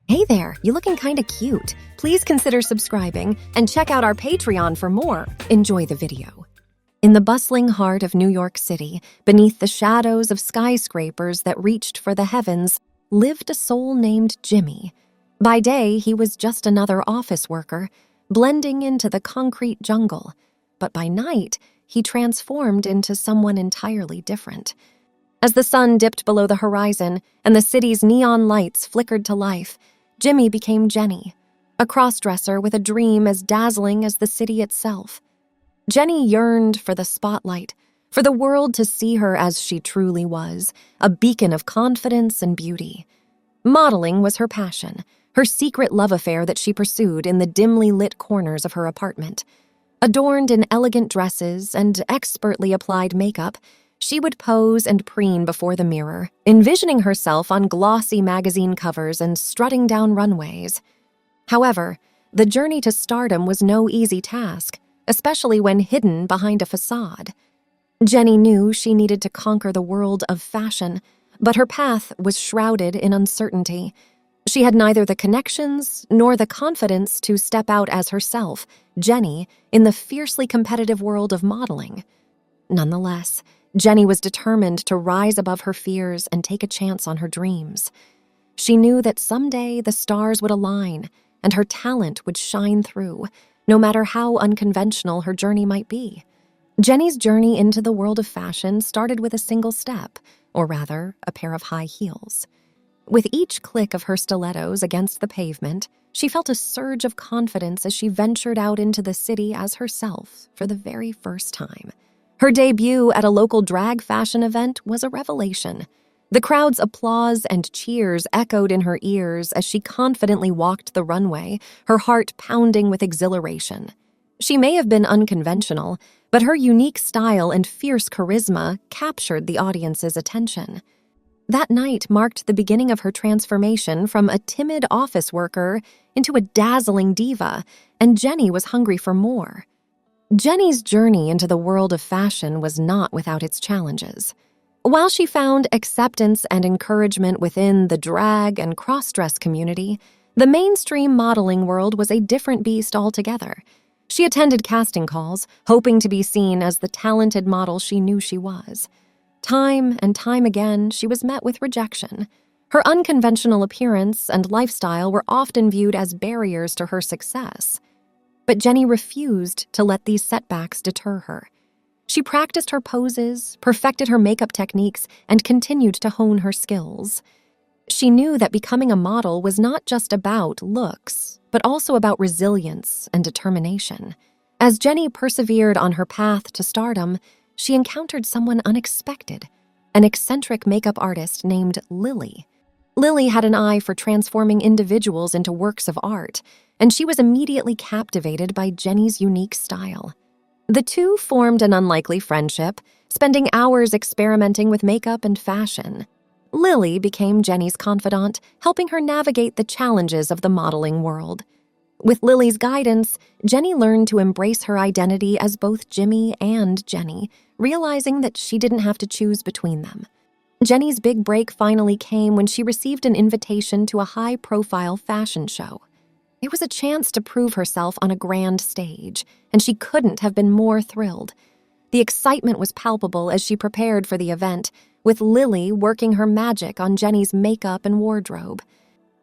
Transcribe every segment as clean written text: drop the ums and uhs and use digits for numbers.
Hey there, you looking kinda cute. Please consider subscribing and check out our Patreon for more. Enjoy the video. In the bustling heart of New York City, beneath the shadows of skyscrapers that reached for the heavens, lived a soul named Jimmy. By day, he was just another office worker, blending into the concrete jungle. But by night, he transformed into someone entirely different. As the sun dipped below the horizon and the city's neon lights flickered to life, Jimmy became Jenny, a crossdresser with a dream as dazzling as the city itself. Jenny yearned for the spotlight, for the world to see her as she truly was, a beacon of confidence and beauty. Modeling was her passion, her secret love affair that she pursued in the dimly lit corners of her apartment. Adorned in elegant dresses and expertly applied makeup, she would pose and preen before the mirror, envisioning herself on glossy magazine covers and strutting down runways. However, the journey to stardom was no easy task, especially when hidden behind a facade. Jenny knew she needed to conquer the world of fashion, but her path was shrouded in uncertainty. She had neither the connections nor the confidence to step out as herself, Jenny, in the fiercely competitive world of modeling. Nonetheless, Jenny was determined to rise above her fears and take a chance on her dreams. She knew that someday the stars would align and her talent would shine through, no matter how unconventional her journey might be. Jenny's journey into the world of fashion started with a single step, or rather, a pair of high heels. With each click of her stilettos against the pavement, she felt a surge of confidence as she ventured out into the city as herself for the very first time. Her debut at a local drag fashion event was a revelation. The crowd's applause and cheers echoed in her ears as she confidently walked the runway, her heart pounding with exhilaration. She may have been unconventional, but her unique style and fierce charisma captured the audience's attention. That night marked the beginning of her transformation from a timid office worker into a dazzling diva, and Jenny was hungry for more. Jenny's journey into the world of fashion was not without its challenges. While she found acceptance and encouragement within the drag and cross-dress community, the mainstream modeling world was a different beast altogether. She attended casting calls, hoping to be seen as the talented model she knew she was. Time and time again, she was met with rejection. Her unconventional appearance and lifestyle were often viewed as barriers to her success. But Jenny refused to let these setbacks deter her. She practiced her poses, perfected her makeup techniques, and continued to hone her skills. She knew that becoming a model was not just about looks, but also about resilience and determination. As Jenny persevered on her path to stardom, she encountered someone unexpected, an eccentric makeup artist named Lily. Lily had an eye for transforming individuals into works of art, and she was immediately captivated by Jenny's unique style. The two formed an unlikely friendship, spending hours experimenting with makeup and fashion. Lily became Jenny's confidant, helping her navigate the challenges of the modeling world. With Lily's guidance, Jenny learned to embrace her identity as both Jimmy and Jenny, realizing that she didn't have to choose between them. Jenny's big break finally came when she received an invitation to a high-profile fashion show. It was a chance to prove herself on a grand stage, and she couldn't have been more thrilled. The excitement was palpable as she prepared for the event, with Lily working her magic on Jenny's makeup and wardrobe.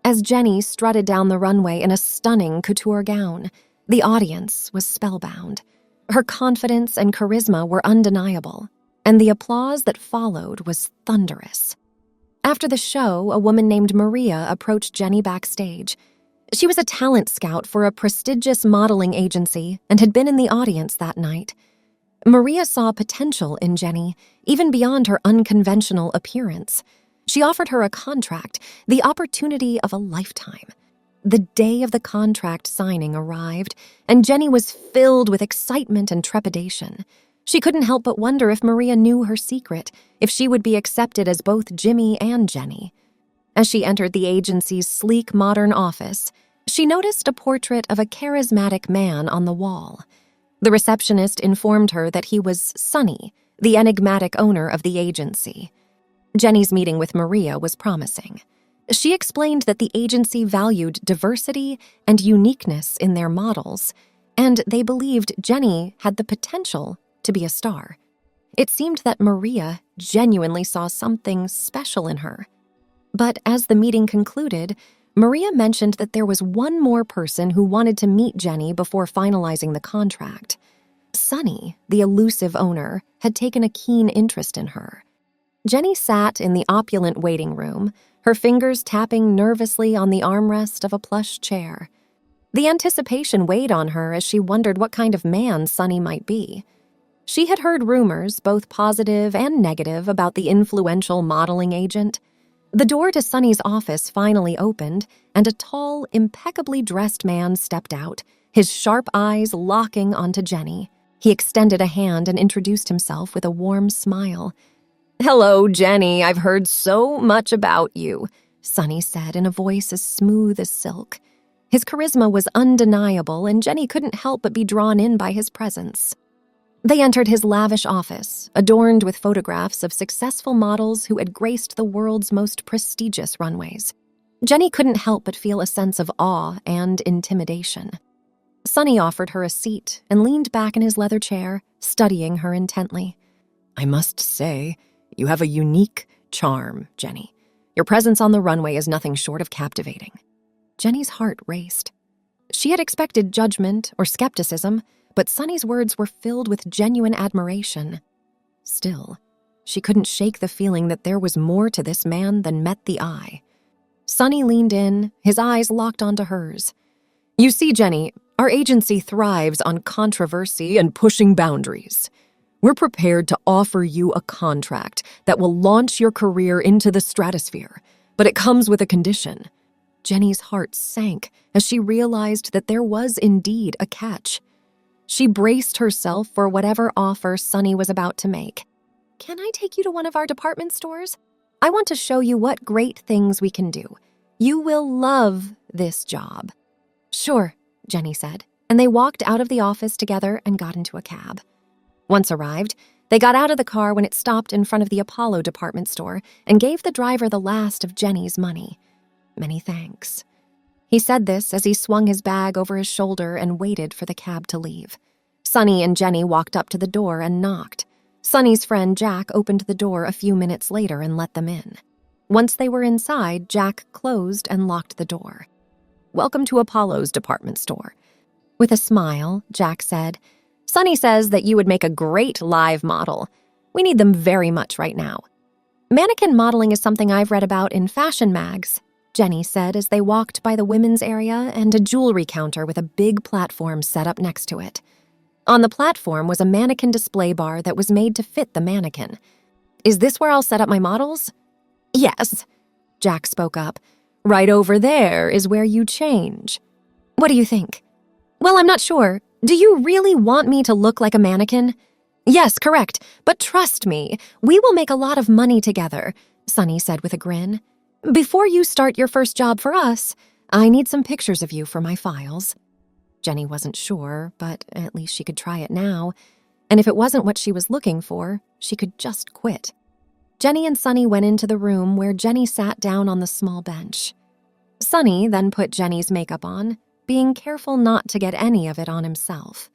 As Jenny strutted down the runway in a stunning couture gown, the audience was spellbound. Her confidence and charisma were undeniable, and the applause that followed was thunderous. After the show, a woman named Maria approached Jenny backstage. She was a talent scout for a prestigious modeling agency and had been in the audience that night. Maria saw potential in Jenny, even beyond her unconventional appearance. She offered her a contract, the opportunity of a lifetime. The day of the contract signing arrived, and Jenny was filled with excitement and trepidation. She couldn't help but wonder if Maria knew her secret, if she would be accepted as both Jimmy and Jenny. As she entered the agency's sleek, modern office, she noticed a portrait of a charismatic man on the wall. The receptionist informed her that he was Sonny, the enigmatic owner of the agency. Jenny's meeting with Maria was promising. She explained that the agency valued diversity and uniqueness in their models, and they believed Jenny had the potential to be a star. It seemed that Maria genuinely saw something special in her. But as the meeting concluded, Maria mentioned that there was one more person who wanted to meet Jenny before finalizing the contract. Sunny, the elusive owner, had taken a keen interest in her. Jenny sat in the opulent waiting room, her fingers tapping nervously on the armrest of a plush chair. The anticipation weighed on her as she wondered what kind of man Sunny might be. She had heard rumors, both positive and negative, about the influential modeling agent. The door to Sunny's office finally opened, and a tall, impeccably dressed man stepped out, his sharp eyes locking onto Jenny. He extended a hand and introduced himself with a warm smile. "Hello, Jenny. I've heard so much about you," Sunny said in a voice as smooth as silk. His charisma was undeniable, and Jenny couldn't help but be drawn in by his presence. They entered his lavish office, adorned with photographs of successful models who had graced the world's most prestigious runways. Jenny couldn't help but feel a sense of awe and intimidation. Sunny offered her a seat and leaned back in his leather chair, studying her intently. "I must say, you have a unique charm, Jenny. Your presence on the runway is nothing short of captivating." Jenny's heart raced. She had expected judgment or skepticism, but Sunny's words were filled with genuine admiration. Still, she couldn't shake the feeling that there was more to this man than met the eye. Sunny leaned in, his eyes locked onto hers. "You see, Jenny, our agency thrives on controversy and pushing boundaries. We're prepared to offer you a contract that will launch your career into the stratosphere, but it comes with a condition." Jenny's heart sank as she realized that there was indeed a catch. She braced herself for whatever offer Sunny was about to make. "Can I take you to one of our department stores? I want to show you what great things we can do. You will love this job." "Sure," Jenny said, and they walked out of the office together and got into a cab. Once arrived, they got out of the car when it stopped in front of the Apollo department store and gave the driver the last of Jenny's money. "Many thanks." He said this as he swung his bag over his shoulder and waited for the cab to leave. Sunny and Jenny walked up to the door and knocked. Sunny's friend Jack opened the door a few minutes later and let them in. Once they were inside, Jack closed and locked the door. "Welcome to Apollo's department store." With a smile, Jack said, "Sunny says that you would make a great live model. We need them very much right now." "Mannequin modeling is something I've read about in fashion mags," Jenny said as they walked by the women's area and a jewelry counter with a big platform set up next to it. On the platform was a mannequin display bar that was made to fit the mannequin. "Is this where I'll set up my models?" "Yes," Jack spoke up. "Right over there is where you change." "What do you think?" "Well, I'm not sure. Do you really want me to look like a mannequin?" "Yes, correct. But trust me, we will make a lot of money together," Sunny said with a grin. "Before you start your first job for us, I need some pictures of you for my files." Jenny wasn't sure, but at least she could try it now. And if it wasn't what she was looking for, she could just quit. Jenny and Sunny went into the room where Jenny sat down on the small bench. Sunny then put Jenny's makeup on, being careful not to get any of it on himself.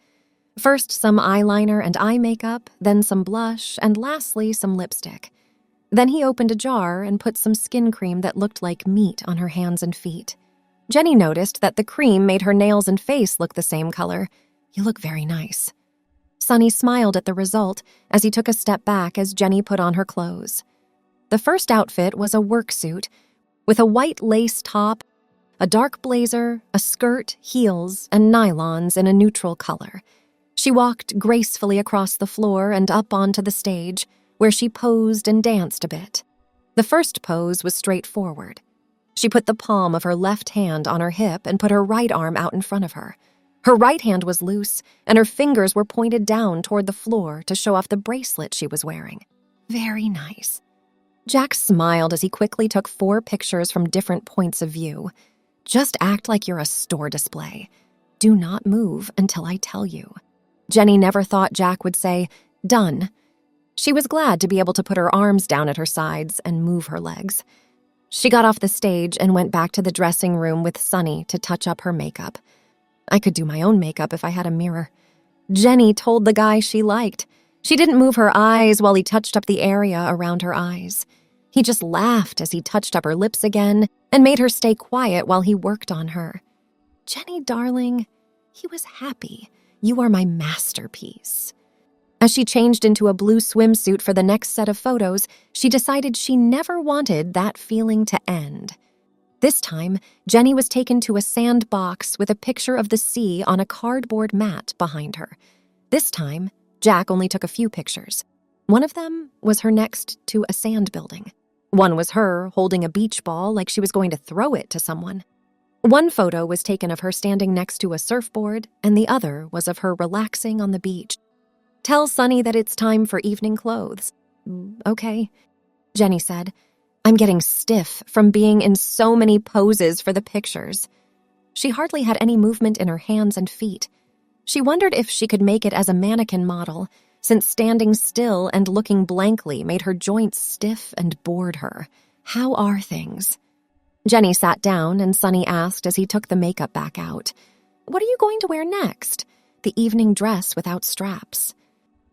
First some eyeliner and eye makeup, then some blush, and lastly some lipstick. Then he opened a jar and put some skin cream that looked like meat on her hands and feet. Jenny noticed that the cream made her nails and face look the same color. "You look very nice." Sunny smiled at the result as he took a step back as Jenny put on her clothes. The first outfit was a work suit with a white lace top, a dark blazer, a skirt, heels, and nylons in a neutral color. She walked gracefully across the floor and up onto the stage, where she posed and danced a bit. The first pose was straightforward. She put the palm of her left hand on her hip and put her right arm out in front of her. Her right hand was loose, and her fingers were pointed down toward the floor to show off the bracelet she was wearing. Very nice. Jack smiled as he quickly took 4 pictures from different points of view. "Just act like you're a store display. Do not move until I tell you." Jenny never thought Jack would say, "Done." She was glad to be able to put her arms down at her sides and move her legs. She got off the stage and went back to the dressing room with Sunny to touch up her makeup. I could do my own makeup if I had a mirror. Jenny told the guy she liked. She didn't move her eyes while he touched up the area around her eyes. He just laughed as he touched up her lips again and made her stay quiet while he worked on her. Jenny, darling, he was happy. You are my masterpiece. As she changed into a blue swimsuit for the next set of photos, she decided she never wanted that feeling to end. This time, Jenny was taken to a sandbox with a picture of the sea on a cardboard mat behind her. This time, Jack only took a few pictures. One of them was her next to a sand building. One was her holding a beach ball like she was going to throw it to someone. One photo was taken of her standing next to a surfboard, and the other was of her relaxing on the beach. Tell Sunny that it's time for evening clothes. Okay, Jenny said. I'm getting stiff from being in so many poses for the pictures. She hardly had any movement in her hands and feet. She wondered if she could make it as a mannequin model, since standing still and looking blankly made her joints stiff and bored her. How are things? Jenny sat down and Sunny asked as he took the makeup back out, "What are you going to wear next?" The evening dress without straps.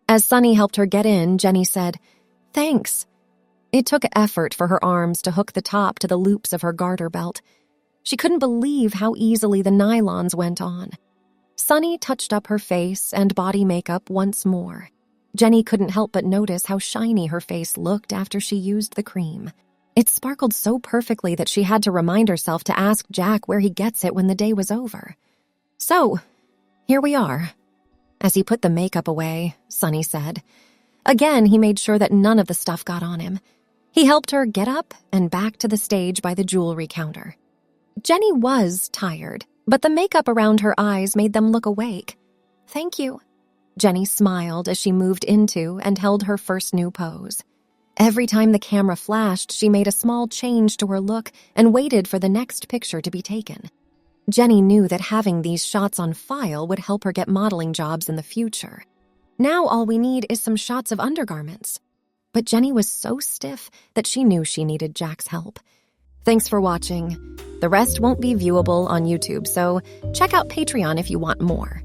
As Sunny helped her get in, Jenny said, "Thanks." It took effort for her arms to hook the top to the loops of her garter belt. She couldn't believe how easily the nylons went on. Sunny touched up her face and body makeup once more. Jenny couldn't help but notice how shiny her face looked after she used the cream. It sparkled so perfectly that she had to remind herself to ask Jack where he gets it when the day was over. "So, here we are." As he put the makeup away, Sunny said. Again, he made sure that none of the stuff got on him. He helped her get up and back to the stage by the jewelry counter. Jenny was tired, but the makeup around her eyes made them look awake. "Thank you." Jenny smiled as she moved into and held her first new pose. Every time the camera flashed, she made a small change to her look and waited for the next picture to be taken. Jenny knew that having these shots on file would help her get modeling jobs in the future. Now all we need is some shots of undergarments. But Jenny was so stiff that she knew she needed Jack's help. Thanks for watching. The rest won't be viewable on YouTube, so check out Patreon if you want more.